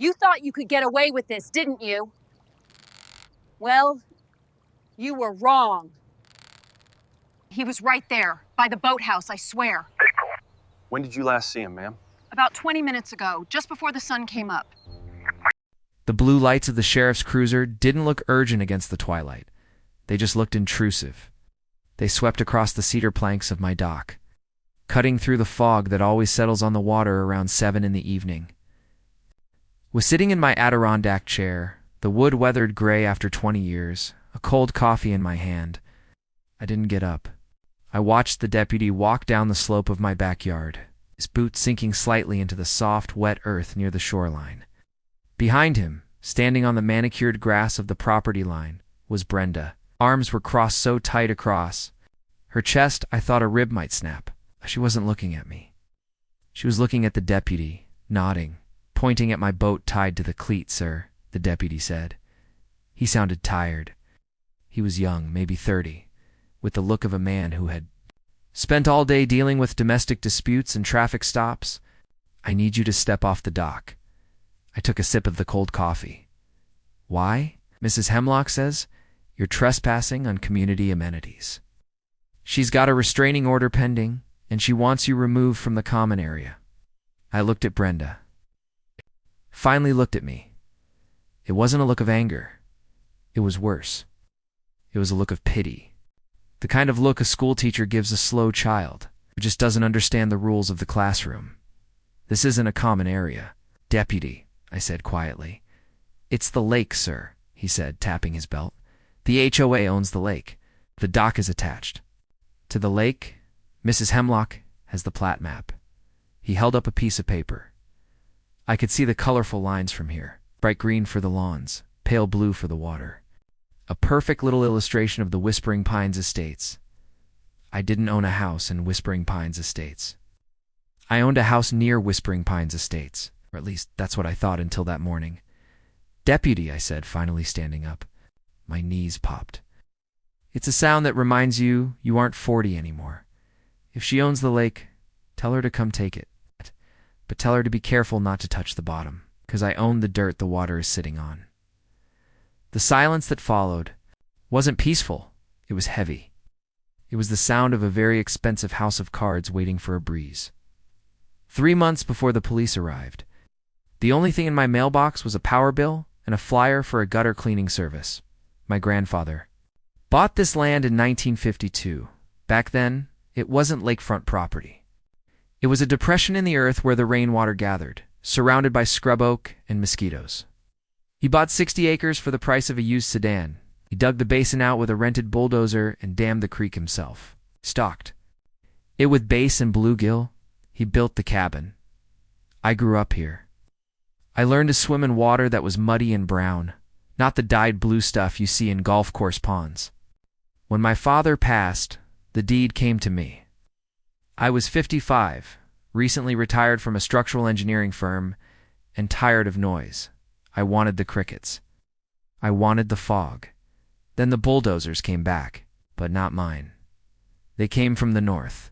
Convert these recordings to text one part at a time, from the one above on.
You thought you could get away with this, didn't you? Well, you were wrong. He was right there, by the boathouse, I swear. When did you last see him, ma'am? About 20 minutes ago, just before the sun came up. The blue lights of the sheriff's cruiser didn't look urgent against the twilight. They just looked intrusive. They swept across the cedar planks of my dock, cutting through the fog that always settles on the water around 7 in the evening. Was sitting in my Adirondack chair, the wood weathered gray after 20 years, a cold coffee in my hand. I didn't get up. I watched the deputy walk down the slope of my backyard, his boots sinking slightly into the soft, wet earth near the shoreline. Behind him, standing on the manicured grass of the property line, was Brenda. Arms were crossed so tight across her chest I thought a rib might snap. She wasn't looking at me. She was looking at the deputy, nodding, pointing at my boat tied to the cleat, sir, the deputy said. He sounded tired. He was young, maybe 30, with the look of a man who had spent all day dealing with domestic disputes and traffic stops. I need you to step off the dock. I took a sip of the cold coffee. Why? Mrs. Hemlock says, you're trespassing on community amenities. She's got a restraining order pending, and she wants you removed from the common area. I looked at Brenda. Finally looked at me. It wasn't a look of anger. It was worse. It was a look of pity. The kind of look a schoolteacher gives a slow child who just doesn't understand the rules of the classroom. This isn't a common area. Deputy, I said quietly. It's the lake, sir, he said, tapping his belt. The HOA owns the lake. The dock is attached. To the lake, Mrs. Hemlock has the plat map. He held up a piece of paper. I could see the colorful lines from here. Bright green for the lawns, pale blue for the water. A perfect little illustration of the Whispering Pines Estates. I didn't own a house in Whispering Pines Estates. I owned a house near Whispering Pines Estates, or at least that's what I thought until that morning. Deputy, I said, finally standing up. My knees popped. It's a sound that reminds you aren't 40 anymore. If she owns the lake, tell her to come take it. But tell her to be careful not to touch the bottom, because I own the dirt the water is sitting on. The silence that followed wasn't peaceful. It was heavy. It was the sound of a very expensive house of cards waiting for a breeze. 3 months before the police arrived, the only thing in my mailbox was a power bill and a flyer for a gutter cleaning service. My grandfather bought this land in 1952. Back then, it wasn't lakefront property. It was a depression in the earth where the rainwater gathered, surrounded by scrub oak and mosquitoes. He bought 60 acres for the price of a used sedan. He dug the basin out with a rented bulldozer and dammed the creek himself. Stocked it with bass and bluegill. He built the cabin. I grew up here. I learned to swim in water that was muddy and brown, not the dyed blue stuff you see in golf course ponds. When my father passed, the deed came to me. I was 55, recently retired from a structural engineering firm, and tired of noise. I wanted the crickets. I wanted the fog. Then the bulldozers came back, but not mine. They came from the north,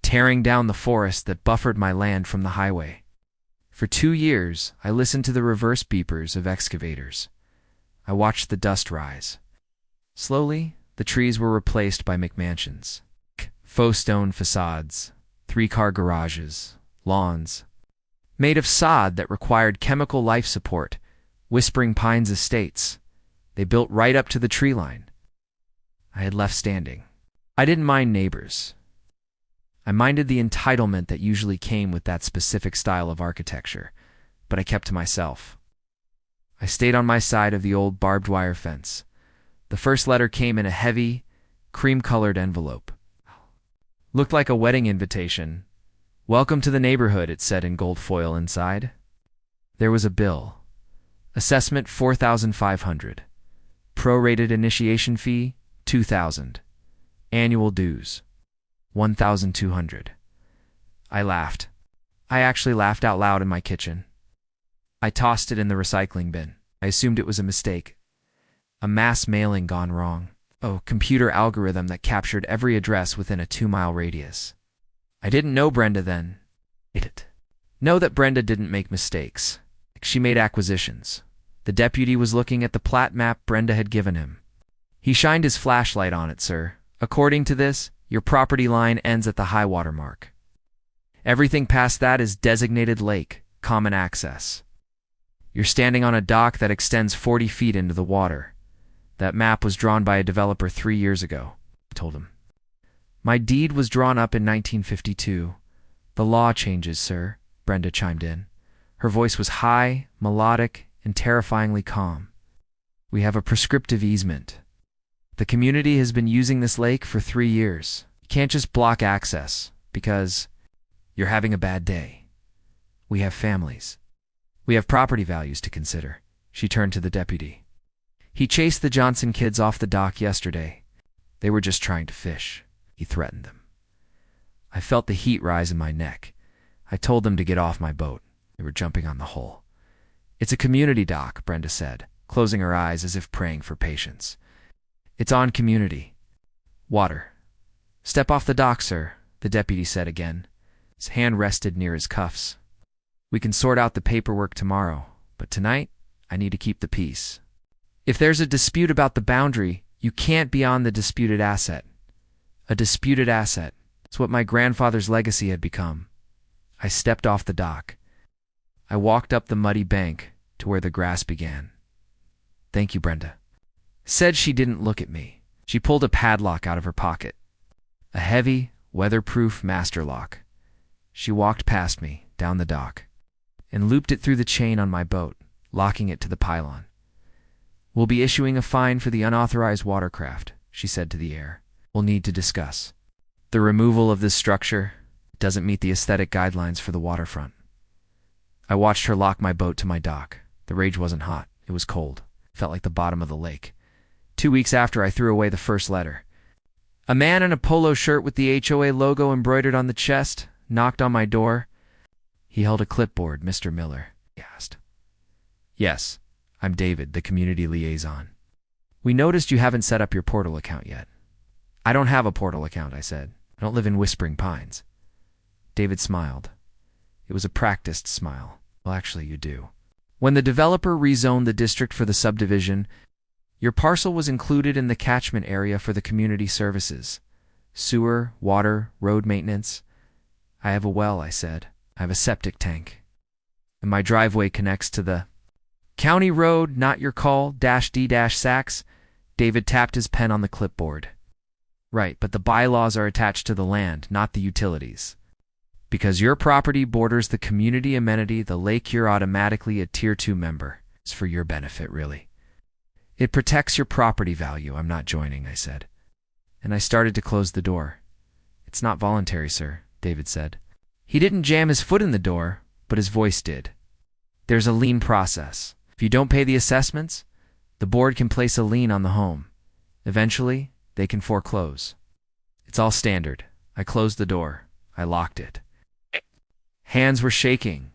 tearing down the forest that buffered my land from the highway. For 2 years, I listened to the reverse beepers of excavators. I watched the dust rise. Slowly, the trees were replaced by McMansions. Faux stone facades, 3-car garages, lawns, made of sod that required chemical life support. Whispering Pines Estates. They built right up to the tree line. I had left standing. I didn't mind neighbors. I minded the entitlement that usually came with that specific style of architecture, but I kept to myself. I stayed on my side of the old barbed wire fence. The first letter came in a heavy, cream-colored envelope. Looked like a wedding invitation. Welcome to the neighborhood, it said in gold foil inside. There was a bill. Assessment $4,500. Prorated initiation fee $2,000. Annual dues $1,200. I laughed. I actually laughed out loud in my kitchen. I tossed it in the recycling bin. I assumed it was a mistake. A mass mailing gone wrong. A computer algorithm that captured every address within a 2-mile radius. I didn't know Brenda then. Know that Brenda didn't make mistakes. she made acquisitions. The deputy was looking at the plat map Brenda had given him. He shined his flashlight on it, sir. According to this, your property line ends at the high water mark. Everything past that is designated lake, common access. You're standing on a dock that extends 40 feet into the water. That map was drawn by a developer 3 years ago, I told him. My deed was drawn up in 1952. The law changes, sir, Brenda chimed in. Her voice was high, melodic, and terrifyingly calm. We have a prescriptive easement. The community has been using this lake for 3 years. You can't just block access because you're having a bad day. We have families. We have property values to consider. She turned to the deputy. He chased the Johnson kids off the dock yesterday. They were just trying to fish. He threatened them. I felt the heat rise in my neck. I told them to get off my boat. They were jumping on the hull. It's a community dock, Brenda said, closing her eyes as if praying for patience. It's on community. Water. Step off the dock, sir, the deputy said again. His hand rested near his cuffs. We can sort out the paperwork tomorrow, but tonight, I need to keep the peace. If there's a dispute about the boundary, you can't be on the disputed asset. A disputed asset. It's what my grandfather's legacy had become. I stepped off the dock. I walked up the muddy bank to where the grass began. Thank you, Brenda. Said she didn't look at me. She pulled a padlock out of her pocket. A heavy, weatherproof master lock. She walked past me, down the dock, and looped it through the chain on my boat, locking it to the pylon. We'll be issuing a fine for the unauthorized watercraft, she said to the air. We'll need to discuss. The removal of this structure doesn't meet the aesthetic guidelines for the waterfront. I watched her lock my boat to my dock. The rage wasn't hot. It was cold. It felt like the bottom of the lake. 2 weeks after, I threw away the first letter. A man in a polo shirt with the HOA logo embroidered on the chest knocked on my door. He held a clipboard. Mr. Miller, he asked. Yes, I'm David, the community liaison. We noticed you haven't set up your portal account yet. I don't have a portal account, I said. I don't live in Whispering Pines. David smiled. It was a practiced smile. Well, actually, you do. When the developer rezoned the district for the subdivision, your parcel was included in the catchment area for the community services. Sewer, water, road maintenance. I have a well, I said. I have a septic tank. And my driveway connects to the county road, not your call, -D-Saks. David tapped his pen on the clipboard. Right, but the bylaws are attached to the land, not the utilities. Because your property borders the community amenity, the lake, you're automatically a Tier 2 member. It's for your benefit, really. It protects your property value. I'm not joining, I said. And I started to close the door. It's not voluntary, sir, David said. He didn't jam his foot in the door, but his voice did. There's a lien process. If you don't pay the assessments, the board can place a lien on the home. Eventually, they can foreclose. It's all standard. I closed the door. I locked it. Hands were shaking.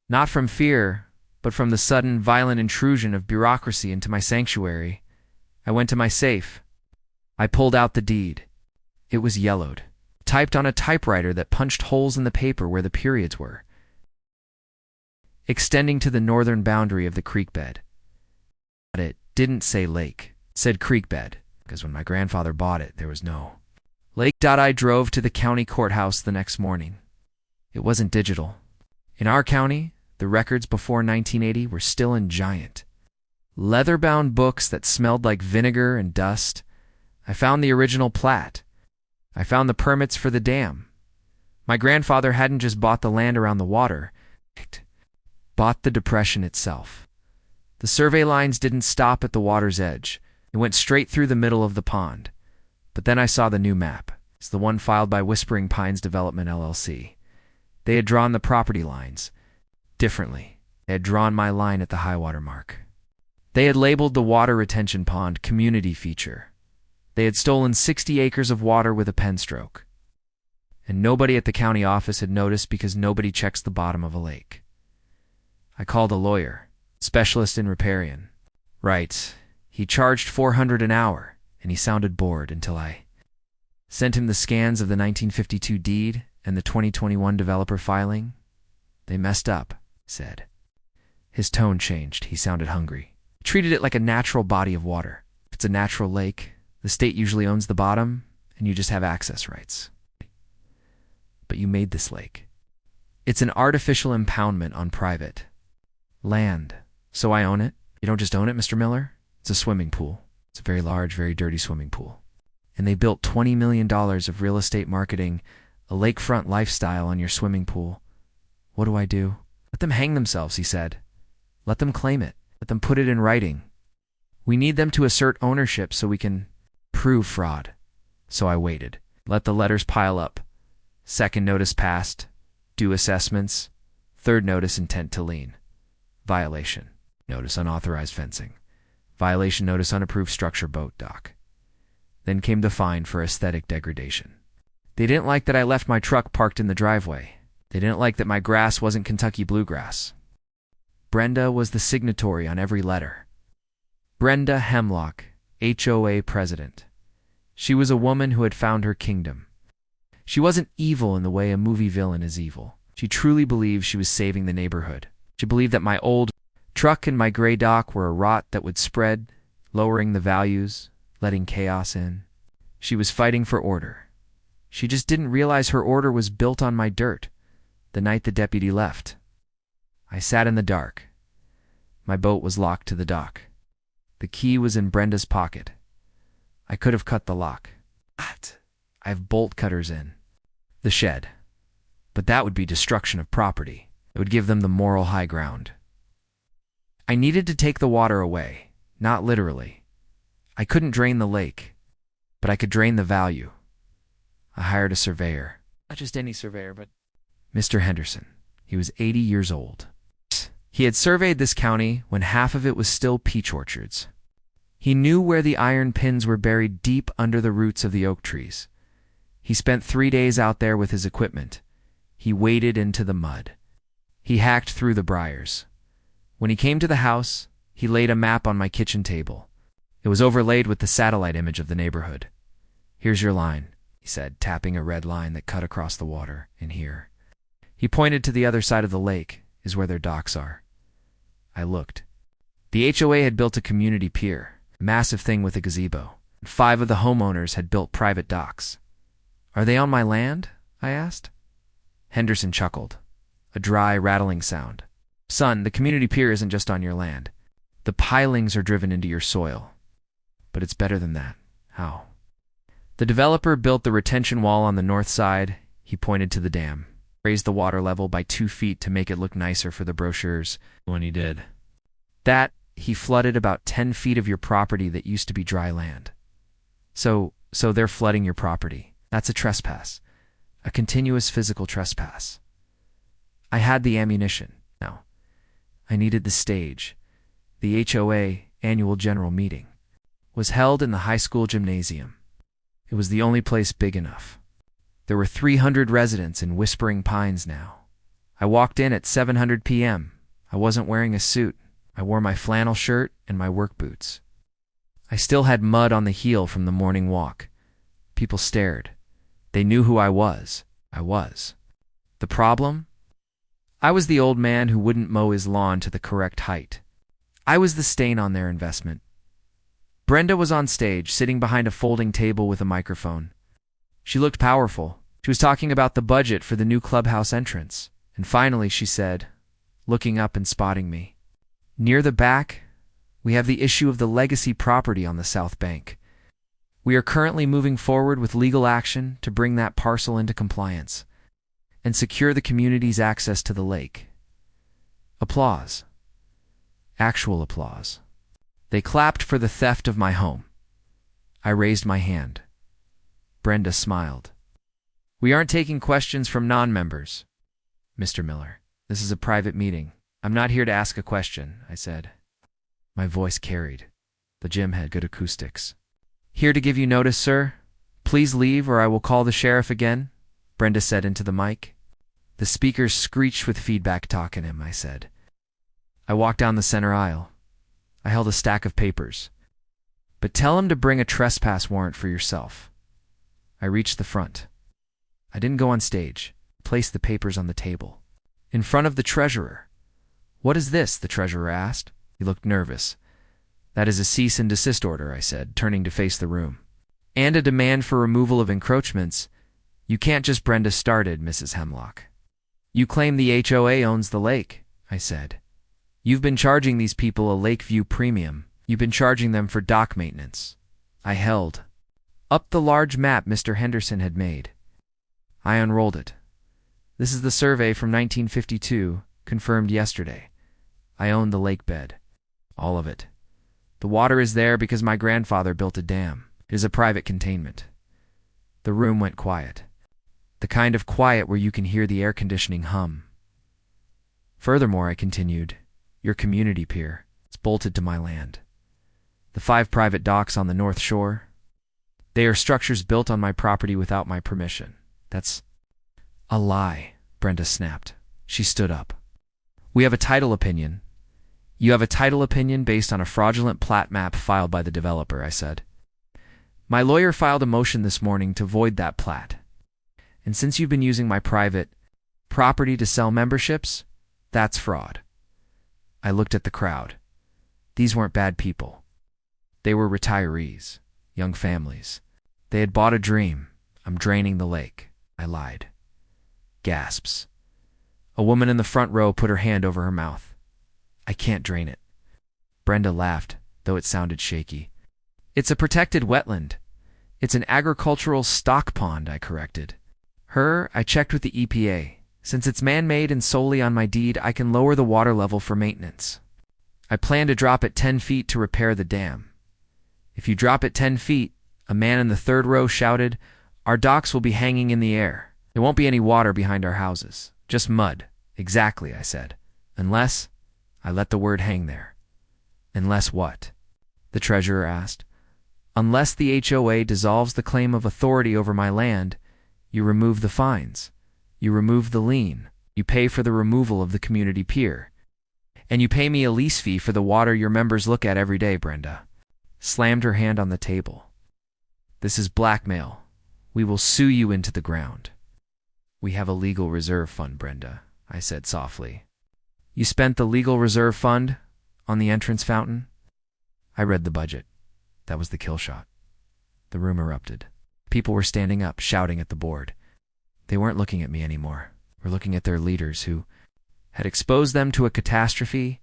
Not from fear, but from the sudden, violent intrusion of bureaucracy into my sanctuary. I went to my safe. I pulled out the deed. It was yellowed, typed on a typewriter that punched holes in the paper where the periods were, extending to the northern boundary of the creek bed. But it didn't say lake. It said creek bed, because when my grandfather bought it, there was no lake. I drove to the county courthouse the next morning. It wasn't digital. In our county, the records before 1980 were still in giant, leather-bound books that smelled like vinegar and dust. I found the original plat. I found the permits for the dam. My grandfather hadn't just bought the land around the water. It bought the depression itself. The survey lines didn't stop at the water's edge. It went straight through the middle of the pond. But then I saw the new map. It's the one filed by Whispering Pines Development, LLC. They had drawn the property lines differently. They had drawn my line at the high water mark. They had labeled the water retention pond community feature. They had stolen 60 acres of water with a pen stroke. And nobody at the county office had noticed because nobody checks the bottom of a lake. I called a lawyer, specialist in riparian. Right, he charged $400 an hour, and he sounded bored until I sent him the scans of the 1952 deed and the 2021 developer filing. They messed up, he said. His tone changed. He sounded hungry. He treated it like a natural body of water. If it's a natural lake, the state usually owns the bottom, and you just have access rights. But you made this lake. It's an artificial impoundment on private land. So I own it. You don't just own it, Mr. Miller. It's a swimming pool. It's a very large, very dirty swimming pool. And they built $20 million of real estate marketing, a lakefront lifestyle on your swimming pool. What do I do? Let them hang themselves, he said. Let them claim it. Let them put it in writing. We need them to assert ownership so we can prove fraud. So I waited. Let the letters pile up. Second notice passed. Due assessments. Third notice intent to lien. Violation. Notice unauthorized fencing. Violation notice unapproved structure boat dock. Then came the fine for aesthetic degradation. They didn't like that I left my truck parked in the driveway. They didn't like that my grass wasn't Kentucky bluegrass. Brenda was the signatory on every letter. Brenda Hemlock, HOA president. She was a woman who had found her kingdom. She wasn't evil in the way a movie villain is evil. She truly believed she was saving the neighborhood. She believed that my old truck and my gray dock were a rot that would spread, lowering the values, letting chaos in. She was fighting for order. She just didn't realize her order was built on my dirt. The night the deputy left, I sat in the dark. My boat was locked to the dock. The key was in Brenda's pocket. I could have cut the lock. What? I have bolt cutters in the shed. But that would be destruction of property. It would give them the moral high ground. I needed to take the water away, not literally. I couldn't drain the lake, but I could drain the value. I hired a surveyor. Not just any surveyor, but Mr. Henderson. He was 80 years old. He had surveyed this county when half of it was still peach orchards. He knew where the iron pins were buried deep under the roots of the oak trees. He spent 3 days out there with his equipment. He waded into the mud. He hacked through the briars. When he came to the house, he laid a map on my kitchen table. It was overlaid with the satellite image of the neighborhood. Here's your line, he said, tapping a red line that cut across the water, and here. He pointed to the other side of the lake, is where their docks are. I looked. The HOA had built a community pier, a massive thing with a gazebo. 5 of the homeowners had built private docks. Are they on my land? I asked. Henderson chuckled, a dry, rattling sound. Son, the community pier isn't just on your land. The pilings are driven into your soil. But it's better than that. How? The developer built the retention wall on the north side. He pointed to the dam, raised the water level by 2 feet to make it look nicer for the brochures. When he did that, he flooded about 10 feet of your property that used to be dry land. So they're flooding your property. That's a trespass. A continuous physical trespass. I had the ammunition. Now, I needed the stage. The HOA annual general meeting was held in the high school gymnasium. It was the only place big enough. There were 300 residents in Whispering Pines now. I walked in at 7:00 p.m. I wasn't wearing a suit. I wore my flannel shirt and my work boots. I still had mud on the heel from the morning walk. People stared. They knew who I was. I was. The problem? I was the old man who wouldn't mow his lawn to the correct height. I was the stain on their investment. Brenda was on stage, sitting behind a folding table with a microphone. She looked powerful. She was talking about the budget for the new clubhouse entrance. And finally she said, looking up and spotting me, near the back, we have the issue of the legacy property on the south bank. We are currently moving forward with legal action to bring that parcel into compliance and secure the community's access to the lake. Applause. Actual applause. They clapped for the theft of my home. I raised my hand. Brenda smiled. We aren't taking questions from non-members, Mr. Miller. This is a private meeting. I'm not here to ask a question, I said. My voice carried. The gym had good acoustics. Here to give you notice, sir. Please leave or I will call the sheriff again, Brenda said into the mic. The speakers screeched with feedback talking him, I said. I walked down the center aisle. I held a stack of papers. But tell him to bring a trespass warrant for yourself. I reached the front. I didn't go on stage. I placed the papers on the table. In front of the treasurer, "What is this?" the treasurer asked. He looked nervous. "That is a cease and desist order," I said, turning to face the room. "And a demand for removal of encroachments. You can't just—" Brenda started, Mrs. Hemlock. "You claim the HOA owns the lake," I said. "You've been charging these people a Lakeview premium. You've been charging them for dock maintenance." I held up the large map Mr. Henderson had made. I unrolled it. "This is the survey from 1952, confirmed yesterday. I own the lake bed. All of it. The water is there because my grandfather built a dam. It is a private containment." The room went quiet. The kind of quiet where you can hear the air conditioning hum. "Furthermore," I continued, "your community pier is bolted to my land. The 5 private docks on the North Shore, they are structures built on my property without my permission." "That's a lie," Brenda snapped. She stood up. "We have a title opinion." "You have a title opinion based on a fraudulent plat map filed by the developer," I said. "My lawyer filed a motion this morning to void that plat. And since you've been using my private property to sell memberships, that's fraud." I looked at the crowd. These weren't bad people. They were retirees, young families. They had bought a dream. "I'm draining the lake," I lied. Gasps. A woman in the front row put her hand over her mouth. "I can't drain it." Brenda laughed, though it sounded shaky. "It's a protected wetland. It's an agricultural stock pond," I corrected. I checked with the EPA. "Since it's man-made and solely on my deed, I can lower the water level for maintenance. I plan to drop it 10 feet to repair the dam." "If you drop it 10 feet, a man in the third row shouted, "our docks will be hanging in the air. There won't be any water behind our houses. Just mud." "Exactly," I said. "Unless—" I let the word hang there. "Unless what?" the treasurer asked. "Unless the HOA dissolves the claim of authority over my land, you remove the fines. You remove the lien. You pay for the removal of the community pier. And you pay me a lease fee for the water your members look at every day." Brenda slammed her hand on the table. "This is blackmail. We will sue you into the ground." "We have a legal reserve fund, Brenda," I said softly. "You spent the legal reserve fund on the entrance fountain?" I read the budget. That was the Killshot. The room erupted. People were standing up, shouting at the board. They weren't looking at me anymore. They were looking at their leaders who had exposed them to a catastrophe.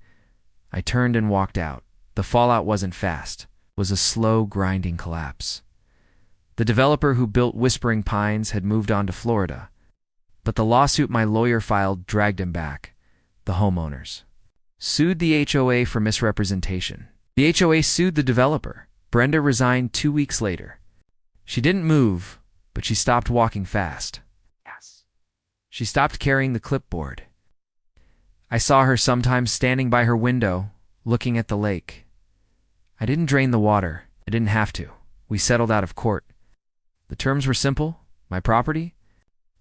I turned and walked out. The fallout wasn't fast. It was a slow, grinding collapse. The developer who built Whispering Pines had moved on to Florida. But the lawsuit my lawyer filed dragged him back. The homeowners sued the HOA for misrepresentation. The HOA sued the developer. Brenda resigned 2 weeks later. She didn't move, but she stopped walking fast. Yes. She stopped carrying the clipboard. I saw her sometimes standing by her window, looking at the lake. I didn't drain the water. I didn't have to. We settled out of court. The terms were simple. My property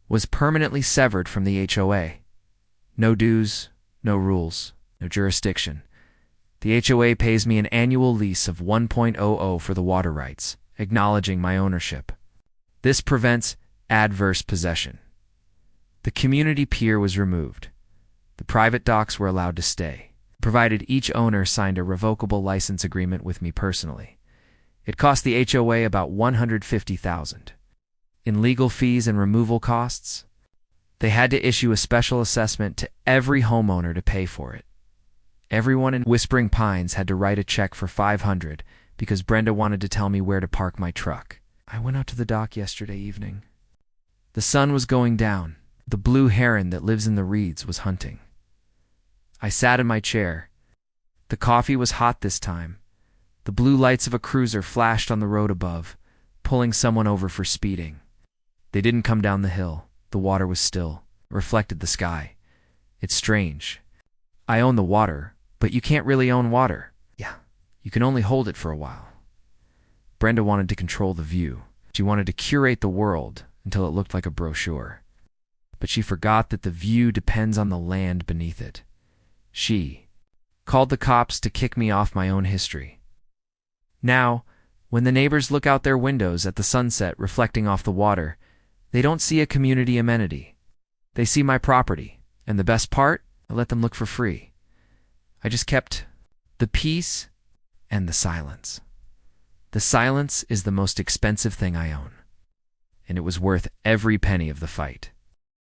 was permanently severed from the HOA. No dues, no rules, no jurisdiction. The HOA pays me an annual lease of $1.00 for the water rights, acknowledging my ownership. This prevents adverse possession. The community pier was removed. The private docks were allowed to stay, provided each owner signed a revocable license agreement with me personally. It cost the HOA about $150,000. In legal fees and removal costs, they had to issue a special assessment to every homeowner to pay for it. Everyone in Whispering Pines had to write a check for $500 because Brenda wanted to tell me where to park my truck. I went out to the dock yesterday evening. The sun was going down. The blue heron that lives in the reeds was hunting. I sat in my chair. The coffee was hot this time. The blue lights of a cruiser flashed on the road above, pulling someone over for speeding. They didn't come down the hill. The water was still, reflected the sky. It's strange. I own the water, but you can't really own water. Yeah, you can only hold it for a while. Brenda wanted to control the view. She wanted to curate the world until it looked like a brochure. But she forgot that the view depends on the land beneath it. She called the cops to kick me off my own history. Now, when the neighbors look out their windows at the sunset reflecting off the water, they don't see a community amenity. They see my property, and the best part, I let them look for free. I just kept the peace and the silence. The silence is the most expensive thing I own, and it was worth every penny of the fight.